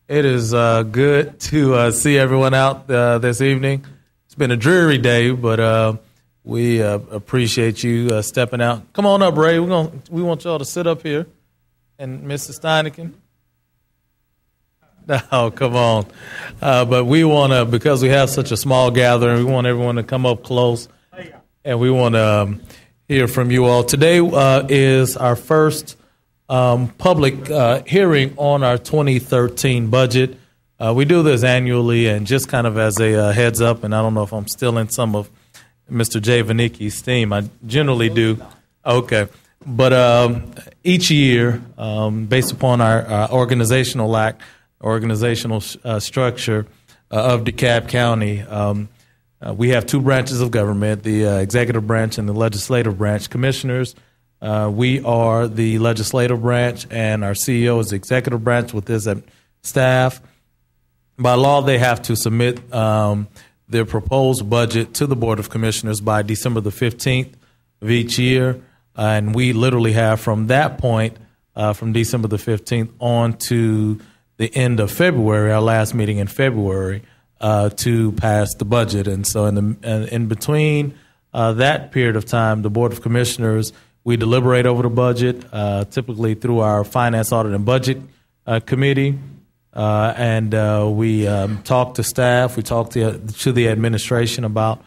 It is good to see everyone out this evening. It's been a dreary day, but we appreciate you stepping out. Come on up, Ray. We want y'all to sit up here. And Mrs. Steineken? No, come on. But we want to, because we have such a small gathering, we want everyone to come up close, and we want to hear from you all. Today is our first public hearing on our 2013 budget. We do this annually, and just kind of as a heads up, and I don't know if I'm stealing some of Mr. Jay Vanicki's theme. I generally do. Okay. But each year, based upon our organizational structure of DeKalb County, we have two branches of government, the executive branch and the legislative branch. Commissioners, we are the legislative branch, and our CEO is the executive branch with his staff. By law, they have to submit their proposed budget to the Board of Commissioners by December the 15th of each year. And we literally have from that point, from December the 15th on to the end of February, our last meeting in February, to pass the budget. And so in between that period of time, the Board of Commissioners, we deliberate over the budget, typically through our Finance, Audit, and Budget Committee. And we talk to staff. We talk to the administration about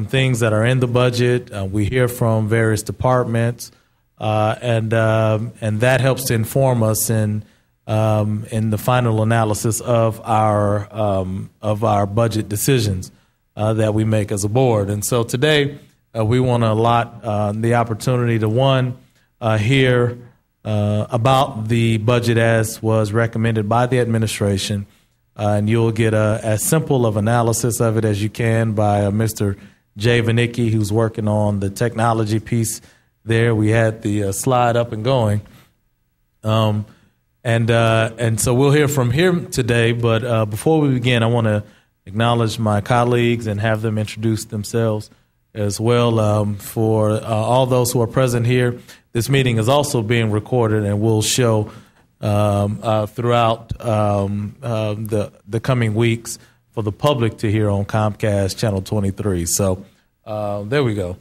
things that are in the budget. We hear from various departments, and that helps to inform us in the final analysis of our budget decisions that we make as a board. And so today we want to allot the opportunity to hear about the budget as was recommended by the administration, and you'll get as simple of analysis of it as you can by Mr. Jay Vanicki, who's working on the technology piece there. We had the slide up and going. And so we'll hear from him today. But before we begin, I want to acknowledge my colleagues and have them introduce themselves as well. For all those who are present here, this meeting is also being recorded and will show throughout the coming weeks for the public to hear on Comcast Channel 23. So there we go.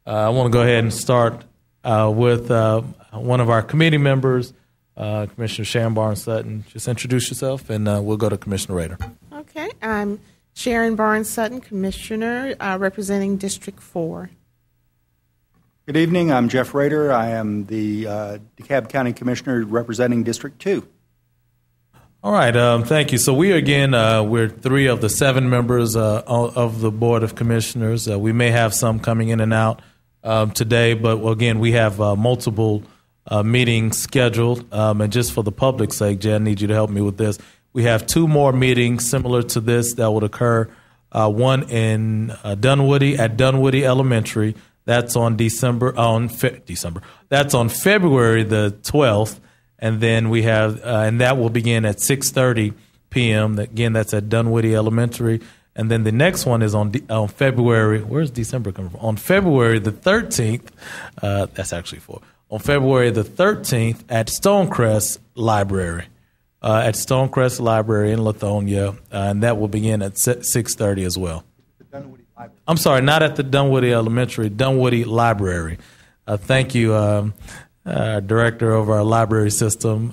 I want to go ahead and start with one of our committee members, Commissioner Sharon Barnes-Sutton. Just introduce yourself, and we'll go to Commissioner Rader. Okay. I'm Sharon Barnes-Sutton, Commissioner, representing District 4. Good evening. I'm Jeff Rader. I am the DeKalb County Commissioner representing District 2. All right, thank you. So we're 3 of the 7 members of the Board of Commissioners. We may have some coming in and out today, but again, we have multiple meetings scheduled. And just for the public's sake, Jen, I need you to help me with this. We have 2 more meetings similar to this that would occur. One in Dunwoody at Dunwoody Elementary. That's on That's on February the 12th. And then we have, and that will begin at 6:30 p.m. Again, that's at Dunwoody Elementary. And then the next one is on February. Where's December coming from? On February the 13th. That's actually 4. On February the 13th at Stonecrest Library. At Stonecrest Library in Lithonia, and that will begin at 6:30 as well. I'm sorry, not at the Dunwoody Elementary, Dunwoody Library. Thank you. Director of our library system,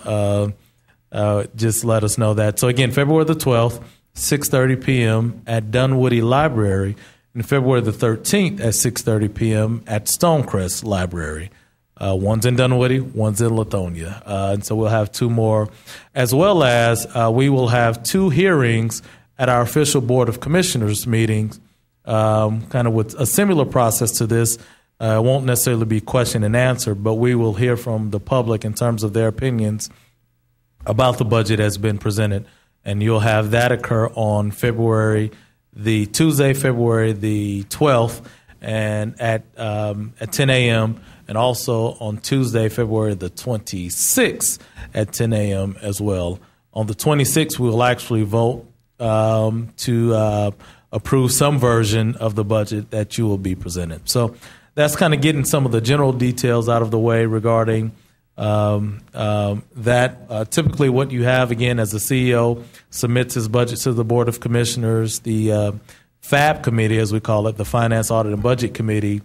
just let us know that. So again, February the 12th, 6:30 p.m. at Dunwoody Library, and February the 13th at 6:30 p.m. at Stonecrest Library. One's in Dunwoody, one's in Lithonia. And so we'll have 2 more, as well as we will have 2 hearings at our official Board of Commissioners meetings, kind of with a similar process to this. It won't necessarily be question and answer, but we will hear from the public in terms of their opinions about the budget as been presented. And you'll have that occur on Tuesday, February the 12th, and at 10 a.m., and also on Tuesday, February the 26th at 10 a.m. as well. On the 26th, we will actually vote to approve some version of the budget that you will be presented. So that's kind of getting some of the general details out of the way regarding That typically what you have, again, as the CEO submits his budget to the Board of Commissioners, the FAB committee, as we call it, the Finance, Audit, and Budget Committee,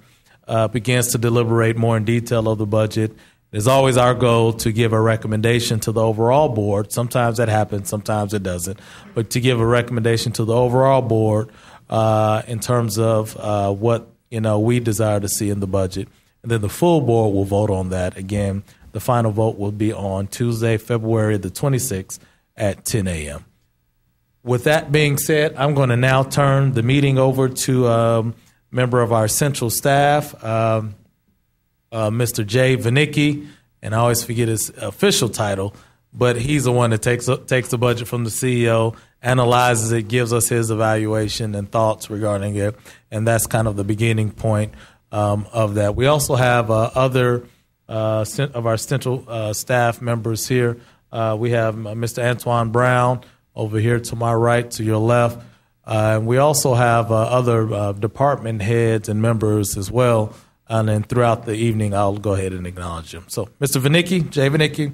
begins to deliberate more in detail of the budget. It's always our goal to give a recommendation to the overall board. Sometimes that happens, sometimes it doesn't. But to give a recommendation to the overall board in terms of what we desire to see in the budget. And then the full board will vote on that. Again, the final vote will be on Tuesday, February the 26th at 10 a.m. With that being said, I'm going to now turn the meeting over to a member of our central staff, Mr. Jay Vanicki, and I always forget his official title, but he's the one that takes the budget from the CEO, analyzes it, gives us his evaluation and thoughts regarding it, and that's kind of the beginning point of that. We also have other of our central staff members here. We have Mr. Antoine Brown over here to my right, to your left. And we also have other department heads and members as well. And then throughout the evening, I'll go ahead and acknowledge them. So, Mr. Vanicki, Jay Vanicki,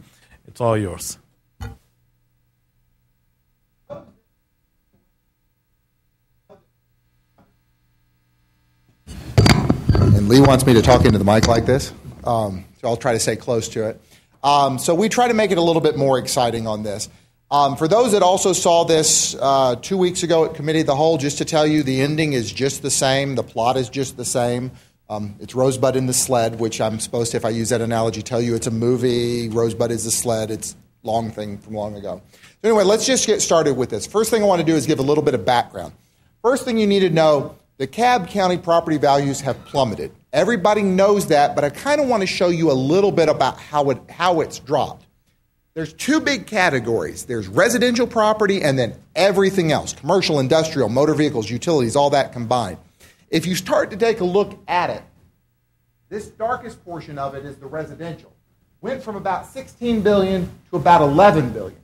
it's all yours. And Lee wants me to talk into the mic like this, so I'll try to stay close to it. So we try to make it a little bit more exciting on this. For those that also saw this 2 weeks ago at Committee of the Whole, just to tell you, the ending is just the same. The plot is just the same. It's Rosebud in the sled, which I'm supposed to, if I use that analogy, tell you it's a movie. Rosebud is the sled. It's a long thing from long ago. So anyway, let's just get started with this. First thing I want to do is give a little bit of background. First thing you need to know, the DeKalb County property values have plummeted. Everybody knows that, but I kind of want to show you a little bit about how it's dropped. There's two big categories. There's residential property and then everything else, commercial, industrial, motor vehicles, utilities, all that combined. If you start to take a look at it, this darkest portion of it is the residential. Went from about $16 billion to about $11 billion.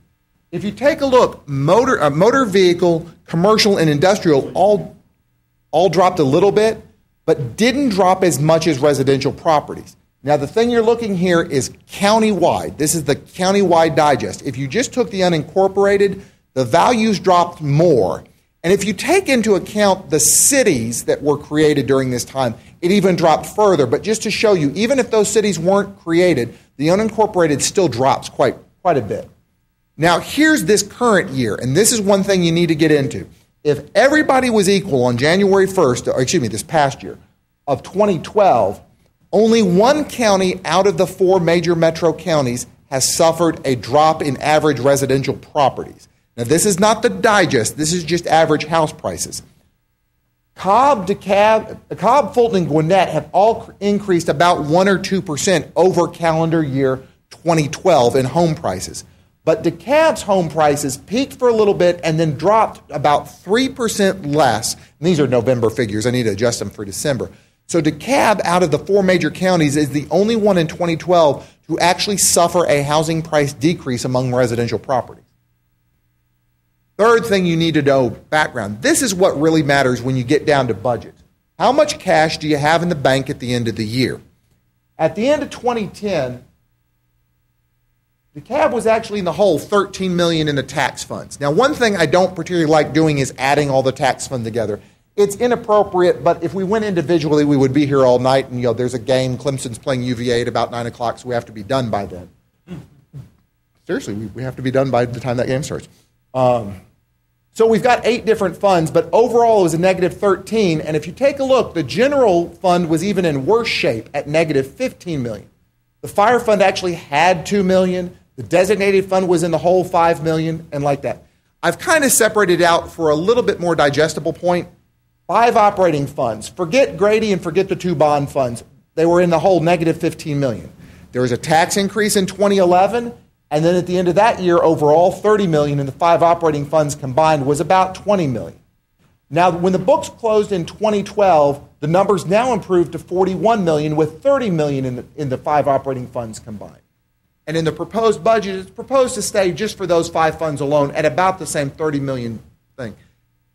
If you take a look, motor vehicle, commercial, and industrial all dropped a little bit, but didn't drop as much as residential properties. Now, the thing you're looking here is countywide. This is the countywide digest. If you just took the unincorporated, the values dropped more. And if you take into account the cities that were created during this time, it even dropped further. But just to show you, even if those cities weren't created, the unincorporated still drops quite a bit. Now, here's this current year, and this is one thing you need to get into. If everybody was equal on January 1st, this past year, of 2012, only one county out of the four major metro counties has suffered a drop in average residential properties. Now, this is not the digest. This is just average house prices. Cobb, Fulton, and Gwinnett have all increased about 1 or 2% over calendar year 2012 in home prices. But DeKalb's home prices peaked for a little bit and then dropped about 3% less. And these are November figures. I need to adjust them for December. So DeKalb, out of the four major counties, is the only one in 2012 to actually suffer a housing price decrease among residential properties. Third thing you need to know, background. This is what really matters when you get down to budgets. How much cash do you have in the bank at the end of the year? At the end of 2010, DeKalb was actually in the hole $13 million in the tax funds. Now, one thing I don't particularly like doing is adding all the tax funds together. It's inappropriate, but if we went individually, we would be here all night, and there's a game. Clemson's playing UVA at about 9 o'clock, so we have to be done by then. Seriously, we have to be done by the time that game starts. So we've got 8 different funds, but overall it was a negative 13. And if you take a look, the general fund was even in worse shape at negative 15 million. The fire fund actually had 2 million. The designated fund was in the hole 5 million, and like that. I've kind of separated out for a little bit more digestible point. 5 operating funds. Forget Grady and forget the 2 bond funds. They were in the hole negative 15 million. There was a tax increase in 2011. And then at the end of that year, overall, $30 million in the 5 operating funds combined was about $20 million. Now, when the books closed in 2012, the numbers now improved to $41 million with $30 million in the 5 operating funds combined. And in the proposed budget, it's proposed to stay just for those 5 funds alone at about the same $30 million thing.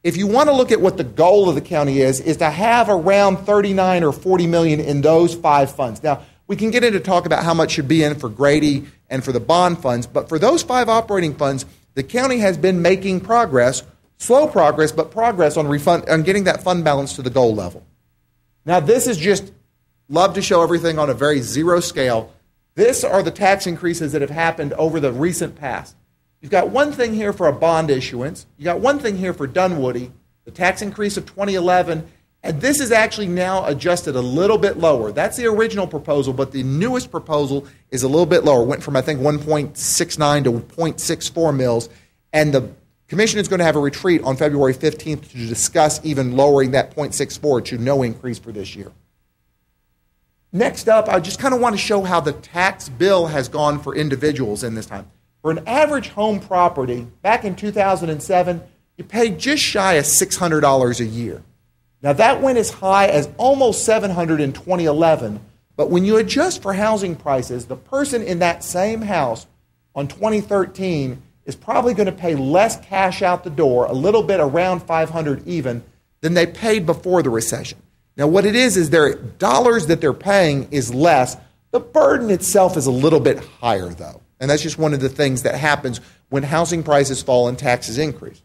If you want to look at what the goal of the county is to have around $39 or $40 million in those 5 funds. Now, We can get into talk about how much should be in for Grady and for the bond funds, but for those 5 operating funds, the county has been making progress, slow progress, but progress on getting that fund balance to the goal level. Now, this is just, love to show everything on a very zero scale. This are the tax increases that have happened over the recent past. You've got one thing here for a bond issuance. You got one thing here for Dunwoody, the tax increase of 2011, and this is actually now adjusted a little bit lower. That's the original proposal, but the newest proposal is a little bit lower. Went from, I think, 1.69 to 0.64 mils, and the Commission is going to have a retreat on February 15th to discuss even lowering that 0.64 to no increase for this year. Next up, I just kind of want to show how the tax bill has gone for individuals in this time. For an average home property, back in 2007, you paid just shy of $600 a year. Now, that went as high as almost $700 in 2011, but when you adjust for housing prices, the person in that same house on 2013 is probably going to pay less cash out the door, a little bit around $500 even, than they paid before the recession. Now, what it is their dollars that they're paying is less. The burden itself is a little bit higher, though. And that's just one of the things that happens when housing prices fall and taxes increase.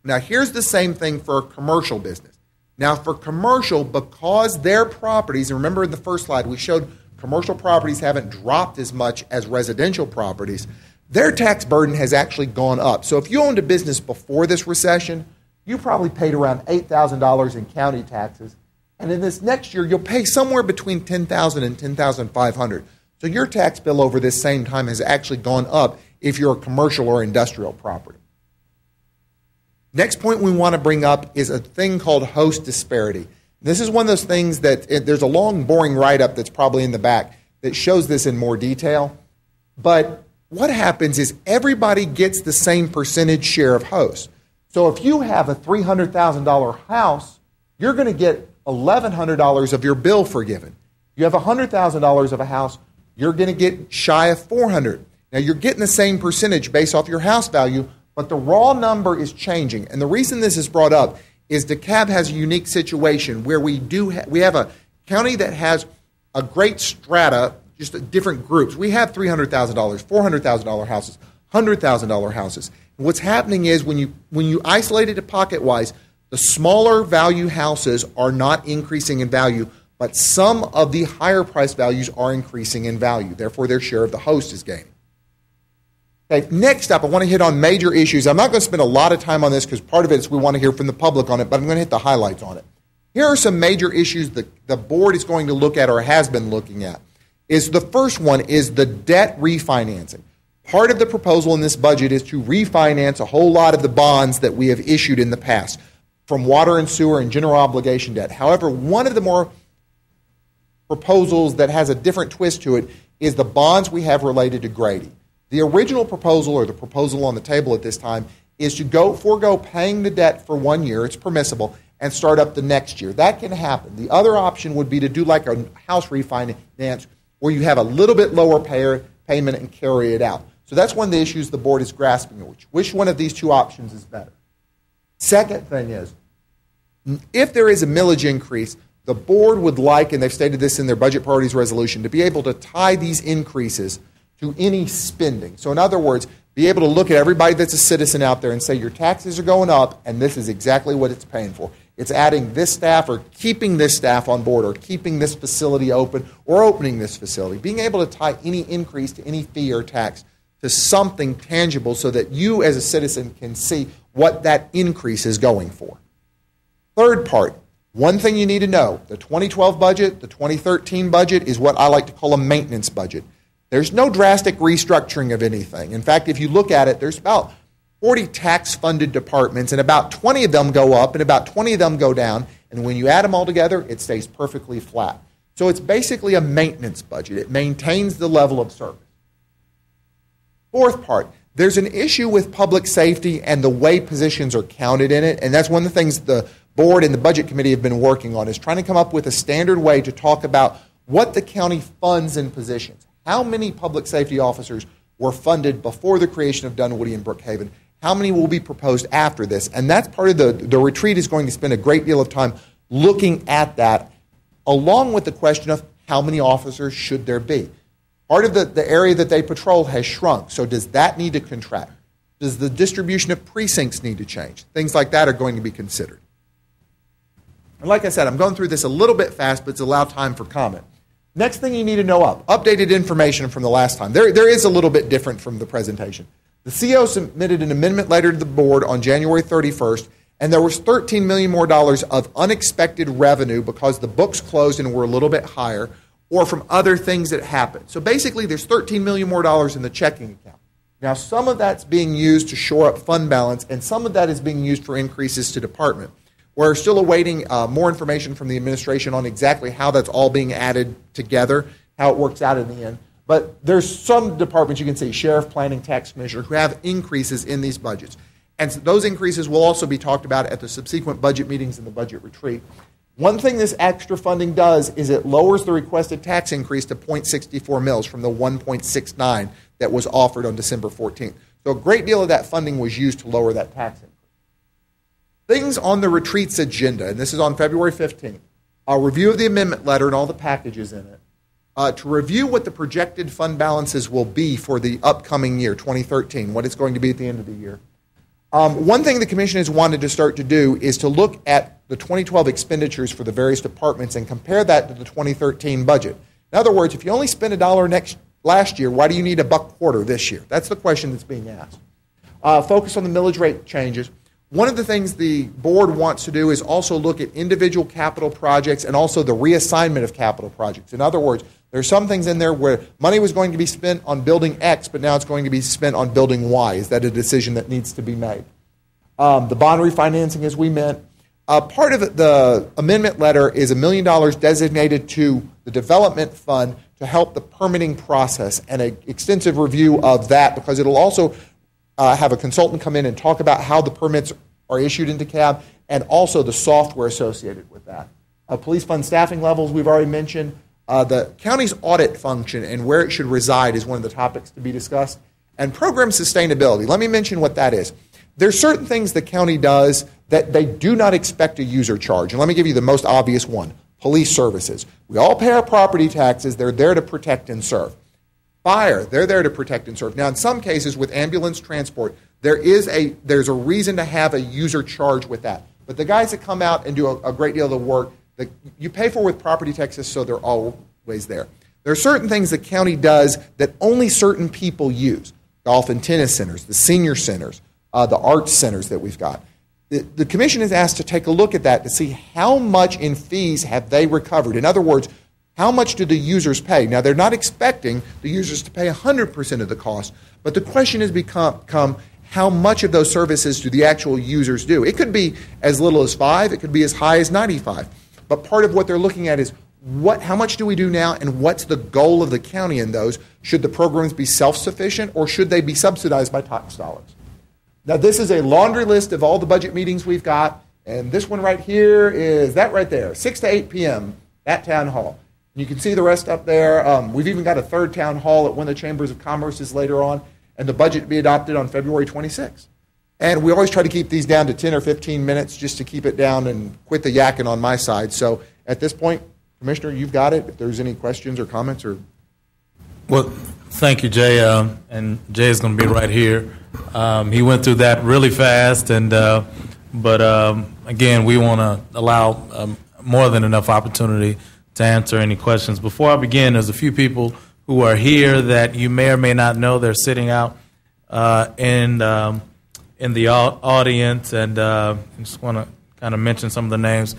Now, here's the same thing for a commercial business. Now, for commercial, because their properties, and remember in the first slide, we showed commercial properties haven't dropped as much as residential properties, their tax burden has actually gone up. So if you owned a business before this recession, you probably paid around $8,000 in county taxes. And in this next year, you'll pay somewhere between $10,000 and $10,500. So your tax bill over this same time has actually gone up if you're a commercial or industrial property. Next point we want to bring up is a thing called host disparity. This is one of those things that there's a long, boring write-up that's probably in the back that shows this in more detail. But what happens is everybody gets the same percentage share of hosts. So if you have a $300,000 house, you're going to get $1,100 of your bill forgiven. You have $100,000 of a house, you're going to get shy of $400. Now, you're getting the same percentage based off your house value, but the raw number is changing. And the reason this is brought up is DeKalb has a unique situation where we have a county that has a great strata, just different groups. We have $300,000, $400,000 houses, $100,000 houses. And what's happening is when you isolate it pocket-wise, the smaller value houses are not increasing in value, but some of the higher price values are increasing in value. Therefore, their share of the host is gaining. Okay, next up, I want to hit on major issues. I'm not going to spend a lot of time on this because part of it is we want to hear from the public on it, but I'm going to hit the highlights on it. Here are some major issues that the board is going to look at or has been looking at. The first one is the debt refinancing. Part of the proposal in this budget is to refinance a whole lot of the bonds that we have issued in the past from water and sewer and general obligation debt. However, one of the more proposals that has a different twist to it is the bonds we have related to Grady. The original proposal, or the proposal on the table at this time, is to forego paying the debt for 1 year, it's permissible, and start up the next year. That can happen. The other option would be to do like a house refinance where you have a little bit lower payment and carry it out. So that's one of the issues the board is grasping. Which one of these two options is better? Second thing is, if there is a millage increase, the board would like, and they've stated this in their budget priorities resolution, to be able to tie these increases to any spending. So in other words, be able to look at everybody that's a citizen out there and say your taxes are going up and this is exactly what it's paying for. It's adding this staff or keeping this staff on board or keeping this facility open or opening this facility. Being able to tie any increase to any fee or tax to something tangible so that you as a citizen can see what that increase is going for. Third part, one thing you need to know, the 2012 budget, the 2013 budget is what I like to call a maintenance budget. There's no drastic restructuring of anything. In fact, if you look at it, there's about 40 tax-funded departments, and about 20 of them go up and about 20 of them go down, and when you add them all together, it stays perfectly flat. So it's basically a maintenance budget. It maintains the level of service. Fourth part, there's an issue with public safety and the way positions are counted in it, and that's one of the things the board and the budget committee have been working on, is trying to come up with a standard way to talk about what the county funds in positions. How many public safety officers were funded before the creation of Dunwoody and Brookhaven? How many will be proposed after this? And that's part of the retreat is going to spend a great deal of time looking at that, along with the question of how many officers should there be? Part of the area that they patrol has shrunk, so does that need to contract? Does the distribution of precincts need to change? Things like that are going to be considered. And like I said, I'm going through this a little bit fast, but it's allowed time for comment. Next thing you need to know updated information from the last time. There is a little bit different from the presentation. The CO submitted an amendment letter to the board on January 31st, and there was $13 million more of unexpected revenue because the books closed and were a little bit higher, or from other things that happened. So basically, there's $13 million more in the checking account. Now, some of that's being used to shore up fund balance, and some of that is being used for increases to department. We're still awaiting more information from the administration on exactly how that's all being added together, how it works out in the end. But there's some departments you can see, Sheriff, Planning, Tax Commissioner, who have increases in these budgets. And so those increases will also be talked about at the subsequent budget meetings and the budget retreat. One thing this extra funding does is it lowers the requested tax increase to 0.64 mils from the 1.69 that was offered on December 14th. So a great deal of that funding was used to lower that tax increase. Things on the retreat's agenda, and this is on February 15th, a review of the amendment letter and all the packages in it, to review what the projected fund balances will be for the upcoming year, 2013, what it's going to be at the end of the year. One thing the Commission has wanted to start to do is to look at the 2012 expenditures for the various departments and compare that to the 2013 budget. In other words, if you only spent $1 last year, why do you need $1.25 this year? That's the question that's being asked. Focus on the millage rate changes. One of the things the board wants to do is also look at individual capital projects and also the reassignment of capital projects. In other words, there are some things in there where money was going to be spent on building X, but now it's going to be spent on building Y. Is that a decision that needs to be made? The bond refinancing, as we meant. Part of the amendment letter is $1 million designated to the development fund to help the permitting process and an extensive review of that, because it'll also have a consultant come in and talk about how the permits are issued in DeKalb and also the software associated with that. Police fund staffing levels we've already mentioned. The county's audit function and where it should reside is one of the topics to be discussed. And program sustainability. Let me mention what that is. There's certain things the county does that they do not expect a user charge. And let me give you the most obvious one. Police services. We all pay our property taxes. They're there to protect and serve. Fire, they're there to protect and serve. Now, in some cases with ambulance transport, there's a reason to have a user charge with that. But the guys that come out and do a great deal of the work, that you pay for with property taxes, so they're always there. There are certain things the county does that only certain people use. Golf and tennis centers, the senior centers, the arts centers that we've got. The commission is asked to take a look at that to see how much in fees have they recovered. In other words, how much do the users pay? Now, they're not expecting the users to pay 100% of the cost, but the question has become how much of those services do the actual users do? It could be as little as 5, it could be as high as 95. But part of what they're looking at is how much do we do now and what's the goal of the county in those? Should the programs be self-sufficient or should they be subsidized by tax dollars? Now, this is a laundry list of all the budget meetings we've got, and this one right here is that right there, 6 to 8 p.m. at Town Hall. You can see the rest up there. We've even got a third town hall at one of the chambers of commerce later on, and the budget to be adopted on February 26th. And we always try to keep these down to 10 or 15 minutes just to keep it down and quit the yakking on my side. So at this point, Commissioner, you've got it. If there's any questions or comments or... Well, thank you, Jay. And Jay is going to be right here. He went through that really fast, but again, we want to allow more than enough opportunity to answer any questions. Before I begin, there's a few people who are here that you may or may not know. They're sitting out in the audience, and I just want to kind of mention some of the names.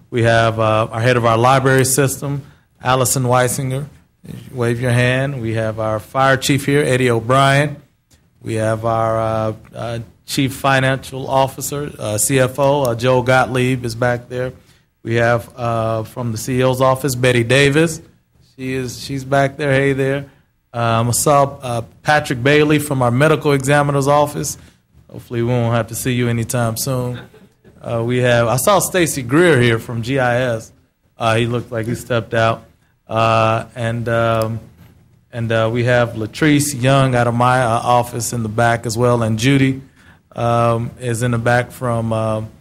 We have our head of our library system, Allison Weisinger. Wave your hand. We have our fire chief here, Eddie O'Brien. We have our chief financial officer, CFO, Joe Gottlieb is back there. We have from the CEO's office, Betty Davis. She's back there. Hey there. I saw Patrick Bailey from our medical examiner's office. Hopefully we won't have to see you anytime soon. I saw Stacy Greer here from GIS. He looked like he stepped out. And we have Latrice Young out of my office in the back as well, and Judy is in the back from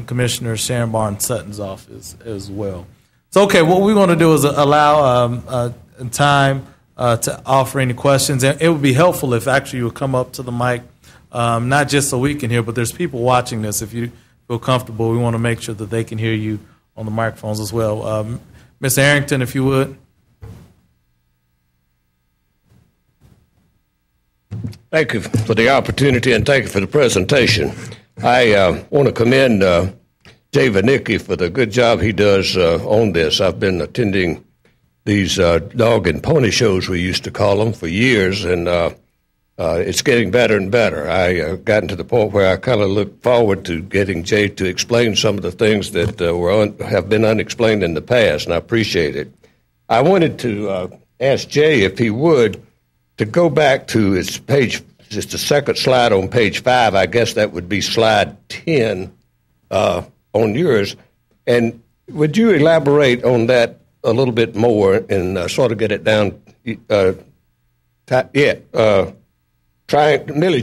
Commissioner Sharon Barnes Sutton's office as well. So, okay, what we want to do is allow time to offer any questions. And it would be helpful if actually you would come up to the mic, not just so we can hear, but there's people watching this. If you feel comfortable, we want to make sure that they can hear you on the microphones as well. Ms. Arrington, if you would. Thank you for the opportunity and thank you for the presentation. I want to commend Jay Vanicki for the good job he does on this. I've been attending these dog and pony shows, we used to call them, for years, and it's getting better and better. I gotten to the point where I kind of look forward to getting Jay to explain some of the things that have been unexplained in the past, and I appreciate it. I wanted to ask Jay if he would to go back to its page, just the second slide on page 5. I guess that would be slide 10 on yours. And would you elaborate on that a little bit more and sort of get it down? Millage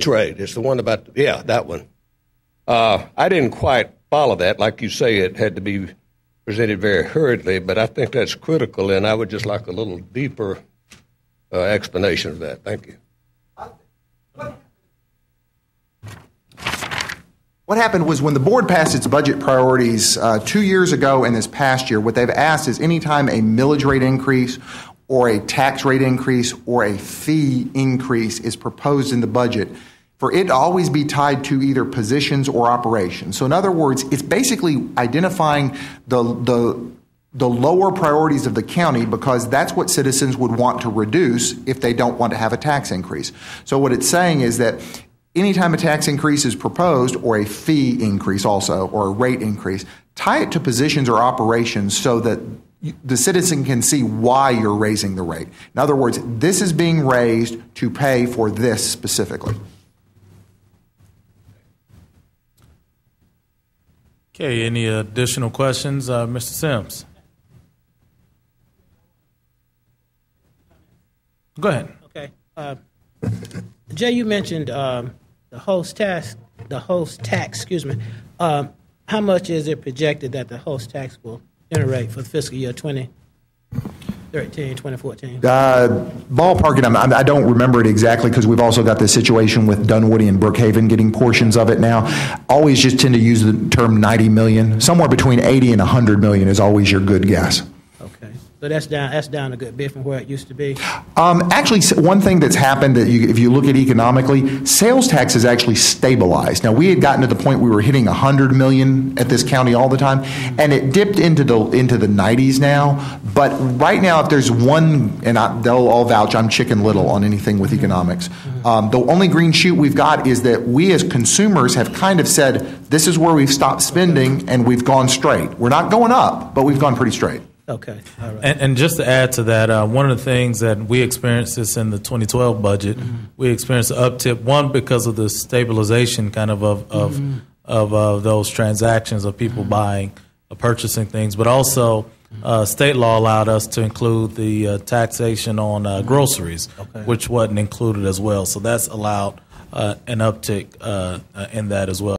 rate is the one about, that one. I didn't quite follow that. Like you say, it had to be presented very hurriedly, but I think that's critical, and I would just like a little deeper explanation of that. Thank you. What happened was when the board passed its budget priorities 2 years ago and this past year, what they've asked is anytime a millage rate increase or a tax rate increase or a fee increase is proposed in the budget, for it to always be tied to either positions or operations. So in other words, it's basically identifying the lower priorities of the county because that's what citizens would want to reduce if they don't want to have a tax increase. So what it's saying is that anytime a tax increase is proposed or a fee increase also or a rate increase, tie it to positions or operations so that the citizen can see why you're raising the rate. In other words, this is being raised to pay for this specifically. Okay, any additional questions? Mr. Sims. Go ahead. Okay. Jay, you mentioned the host tax, excuse me. How much is it projected that the host tax will generate for the fiscal year 2013, 2014? Ballparking, I don't remember it exactly because we've also got this situation with Dunwoody and Brookhaven getting portions of it now. Always just tend to use the term 90 million. Somewhere between 80 and 100 million is always your good guess. Okay. So that's down a good bit from where it used to be. Actually, one thing that's happened that if you look at economically, sales tax has actually stabilized. Now, we had gotten to the point we were hitting 100 million at this county all the time, and it dipped into the 90s now. But right now, if there's one, and they'll all vouch, I'm Chicken Little on anything with economics. The only green shoot we've got is that we as consumers have kind of said, this is where we've stopped spending, and we've gone straight. We're not going up, but we've gone pretty straight. Okay. All right. And just to add to that, one of the things that we experienced this in the 2012 budget, we experienced an uptick, one, because of the stabilization kind of those transactions of people buying, purchasing things, but also state law allowed us to include the taxation on groceries, which wasn't included as well. So that's allowed an uptick in that as well.